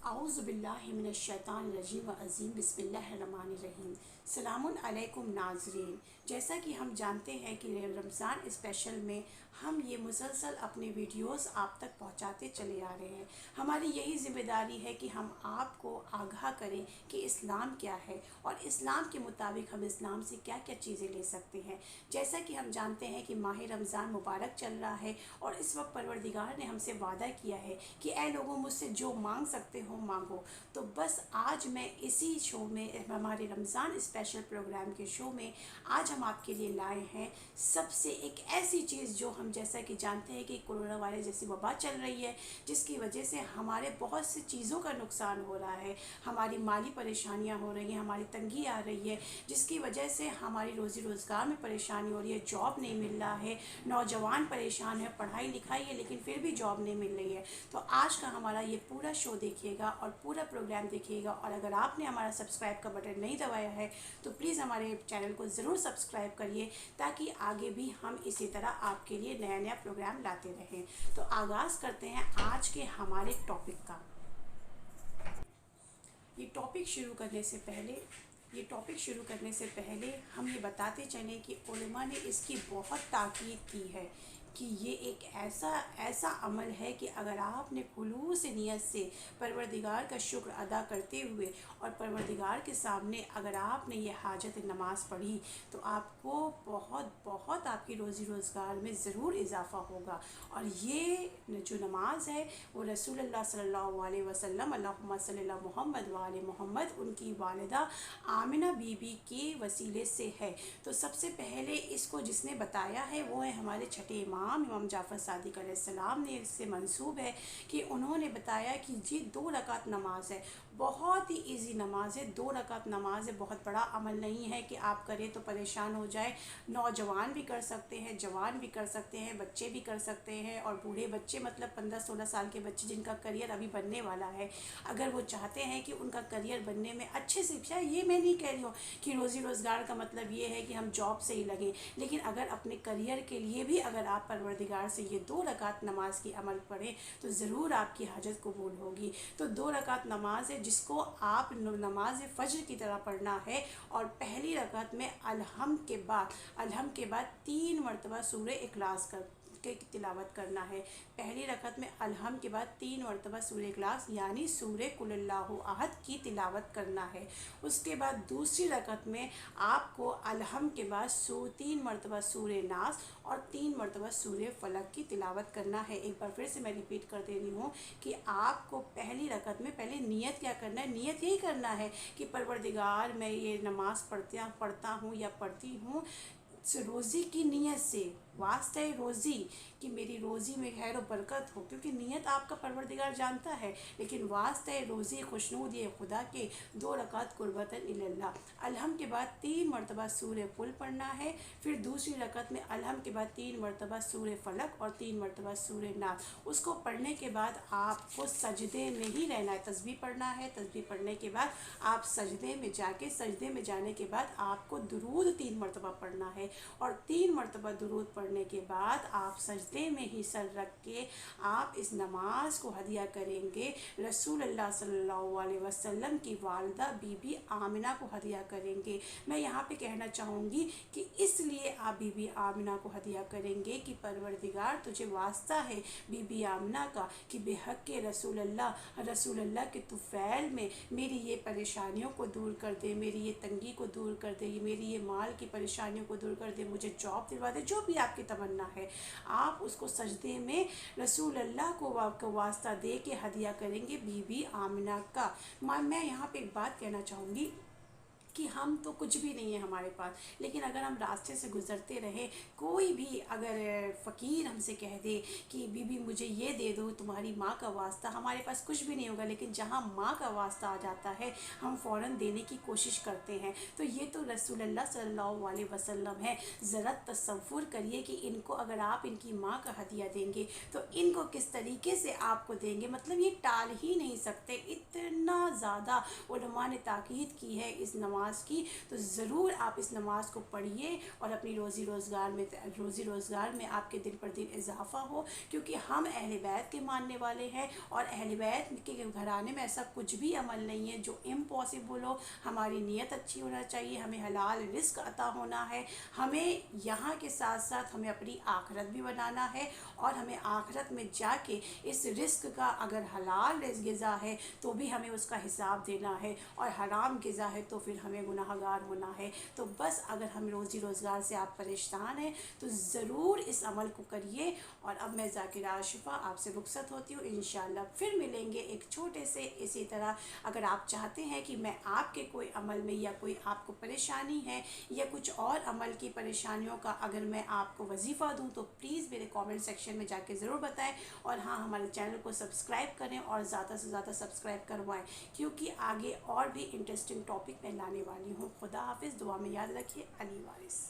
आऊज़ु बिल्लाहि मिनश शैतानिर रजीम अज़ीम बिस्मिल्लाहिर रहमानिर रहीम। सलामुन अलैकुम नाज़रीन। जैसा कि हम जानते हैं कि रमज़ान स्पेशल में हम ये मुसलसल अपने वीडियोस आप तक पहुंचाते चले आ रहे हैं। हमारी यही ज़िम्मेदारी है कि हम आपको आगाह करें कि इस्लाम क्या है और इस्लाम के मुताबिक हम इस्लाम से क्या क्या चीज़ें ले सकते हैं। जैसा कि हम जानते हैं कि माह रमज़ान मुबारक चल रहा है और इस वक्त परवरदिगार ने हमसे वादा किया है कि ऐ लोगों, मुझसे जो मांग सकते हो मांगो। तो बस आज मैं इसी शो में, हमारे रमज़ान स्पेशल प्रोग्राम के शो में आज हम आपके लिए लाए हैं सबसे एक ऐसी चीज़ जो हम जैसा कि जानते हैं कि कोरोना वायरस जैसी वबा चल रही है, जिसकी वजह से हमारे बहुत सी चीज़ों का नुकसान हो रहा है, हमारी माली परेशानियां हो रही हैं, हमारी तंगी आ रही है, जिसकी वजह से हमारी रोज़ी रोज़गार में परेशानी हो रही है, जॉब नहीं मिल रहा है, नौजवान परेशान है, पढ़ाई लिखाई है लेकिन फिर भी जॉब नहीं मिल रही है। तो आज का हमारा ये पूरा शो देखिएगा और पूरा प्रोग्राम देखिएगा। और अगर आपने हमारा सब्सक्राइब का बटन नहीं दबाया है तो प्लीज़ हमारे चैनल को ज़रूर सब्सक्राइब करिए, ताकि आगे भी हम इसी तरह आपके लिए नया नया प्रोग्राम लाते रहें। तो आगाज़ करते हैं आज के हमारे टॉपिक का। ये टॉपिक शुरू करने से पहले हम ये बताते चलें कि उलमा ने इसकी बहुत ताकीद की है कि ये एक ऐसा अमल है कि अगर आपने खुलूस नियत से परवरदिगार का शुक्र अदा करते हुए और परवरदिगार के सामने अगर आपने ये हाजत नमाज पढ़ी तो आपको बहुत बहुत आपकी रोज़ी रोज़गार में ज़रूर इजाफ़ा होगा। और ये जो नमाज है वो रसूलुल्लाह सल्लल्लाहु अलैहि वसल्लम अल्लाहुम्मा सल्ली अला मुहम्मद व आले मोहम्मद उनकी वालिदा आमिना बीबी के वसीले से है। तो सबसे पहले इसको जिसने बताया है वो है हमारे छठे इमाम जाफ़र सादिक अलैहिस्सलाम ने। इससे मंसूब है कि उन्होंने बताया कि जी 2 रकात नमाज है, बहुत ही इजी नमाज है, 2 रकात नमाज है, बहुत बड़ा अमल नहीं है कि आप करें तो परेशान हो जाए। नौजवान भी कर सकते हैं, जवान भी कर सकते हैं, बच्चे भी कर सकते हैं और बूढ़े बच्चे मतलब 15-16 साल के बच्चे जिनका करियर अभी बनने वाला है, अगर वो चाहते हैं कि उनका करियर बनने में अच्छे से, शायद ये मैं नहीं कह रही हूँ कि रोज़ी रोज़गार का मतलब ये है कि हम जॉब से ही लगें, लेकिन अगर अपने करियर के लिए भी अगर आप परवरदिगार से ये 2 रकात नमाज की अमल पढ़ें तो ज़रूर आपकी हाजत कबूल होगी। तो 2 रकात नमाज है जिसको आप नमाज फ़ज्र की तरह पढ़ना है और पहली रकात में अलहम के बाद 3 मरतबा सूरह इखलास की तिलावत करना है। पहली रकत में अलहम के बाद 3 मरतबा सूरह इखलास यानी सूरह कुल हुवल्लाहु अहद की तिलावत करना है। उसके बाद दूसरी रकत में आपको अलहम के बाद 3 मरतबा सूरह नास और 3 मरतबा सूरह फलक की तिलावत करना है। एक बार फिर से मैं रिपीट कर दे रही हूँ कि आपको पहली रकत में पहले नियत क्या करना है, नियत यही करना है कि परवरदिगार मैं ये नमाज़ पढ़ता हूँ या पढ़ती हूँ रोज़ी की नियत से, वास्ते रोज़ी कि मेरी रोज़ी में खैर व बरकत हो, क्योंकि नियत आपका परवरदिगार जानता है, लेकिन वास्ते रोज़ी खुशनूद ये खुदा के 2 रकात कुर्बतन इल्लल्लाह। अलहम के बाद 3 मरतबा सूरह कुल पढ़ना है, फिर दूसरी रकत में अलहम के बाद 3 मरतबा सूरह फलक और 3 मरतबा सूरह नास। उसको पढ़ने के बाद आपको सजदे में ही रहना है, तस्बीह पढ़ना है। तस्बीह पढ़ने के बाद आप सजदे में जाने के बाद आपको दुरूद 3 मरतबा पढ़ना है और 3 मरतबा दुरूद पढ़ने के बाद आप सजदे में ही सर रख के आप इस नमाज को हदिया करेंगे रसूलुल्लाह सल्लल्लाहु अलैहि वसल्लम की वालिदा बीबी आमिना को हदिया करेंगे। मैं यहाँ पे कहना चाहूँगी कि इसलिए आप बीबी आमिना को हदिया करेंगे कि परवरदिगार तुझे वास्ता है बीबी आमिना का कि बेहक के रसूलुल्लाह के तुफ़ैल में मेरी ये परेशानियों को दूर कर दे, मेरी ये तंगी को दूर कर दे, मेरी ये माल की परेशानियों को दूर कर दे, मुझे जॉब दिलवा दे, जो भी आपकी तमन्ना है आप उसको सजदे में रसूलुल्लाह को वास्ता दे के हदिया करेंगे बीबी आमिना का। मैं यहाँ पे एक बात कहना चाहूँगी कि हम तो कुछ भी नहीं है हमारे पास, लेकिन अगर हम रास्ते से गुज़रते रहे, कोई भी अगर फ़कीर हमसे कह दे कि बीबी मुझे ये दे दो तुम्हारी माँ का वास्ता, हमारे पास कुछ भी नहीं होगा, लेकिन जहाँ माँ का वास्ता आ जाता है हम फ़ौरन देने की कोशिश करते हैं। तो ये तो रसूलुल्लाह सल्लल्लाहु अलैहि वसल्लम है। ज़रा तसव्वुर करिए कि इनको अगर आप इनकी माँ का हदिया देंगे तो इनको किस तरीके से आपको देंगे, मतलब ये टाल ही नहीं सकते। इतना ज़्यादा उलमा ने ताकीद की है इस नमाज نماز کی تو ضرور آپ اس نماز کو پڑھیے اور اپنی روزی روزگار میں آپ کے دن پر دن اضافہ ہو، کیونکہ ہم اہل بیت کے ماننے والے ہیں، اور اہل بیت کے گھرانے میں ایسا کچھ بھی عمل نہیں ہے جو امپاسبل ہو۔ ہماری نیت اچھی ہونا چاہیے، ہمیں حلال رزق عطا ہونا ہے، ہمیں یہاں کے ساتھ ساتھ ہمیں اپنی آخرت بھی بنانا ہے، اور ہمیں آخرت میں جا کے اس رزق کا اگر حلال غذا ہے تو بھی ہمیں اس کا حساب دینا ہے، اور حرام غذا ہے تو پھر ہمیں گناہ گار ہونا ہے۔ تو بس اگر ہم روزی روزگار سے آپ پریشان ہیں تو ضرور اس عمل کو کریے۔ اور اب میں ذاکرہ شفا آپ سے رخصت ہوتی ہوں، انشاءاللہ پھر ملیں گے ایک چھوٹے سے اسی طرح۔ اگر آپ چاہتے ہیں کہ میں آپ کے کوئی عمل میں یا کوئی آپ کو پریشانی ہے یا کچھ اور عمل کی پریشانیوں کا اگر میں آپ کو وظیفہ دوں تو پلیز میرے کامنٹ سیکشن میں جا کے ضرور بتائیں، اور ہاں ہمارے چینل کو سبسکرائب کریں اور زیادہ سے زیادہ سبسکرائب کروائیں، کیونکہ آگے اور بھی انٹرسٹنگ ٹاپک میں لانے والی ہوں۔ خدا حافظ، دعا میں یاد رکھیے، علی وارث۔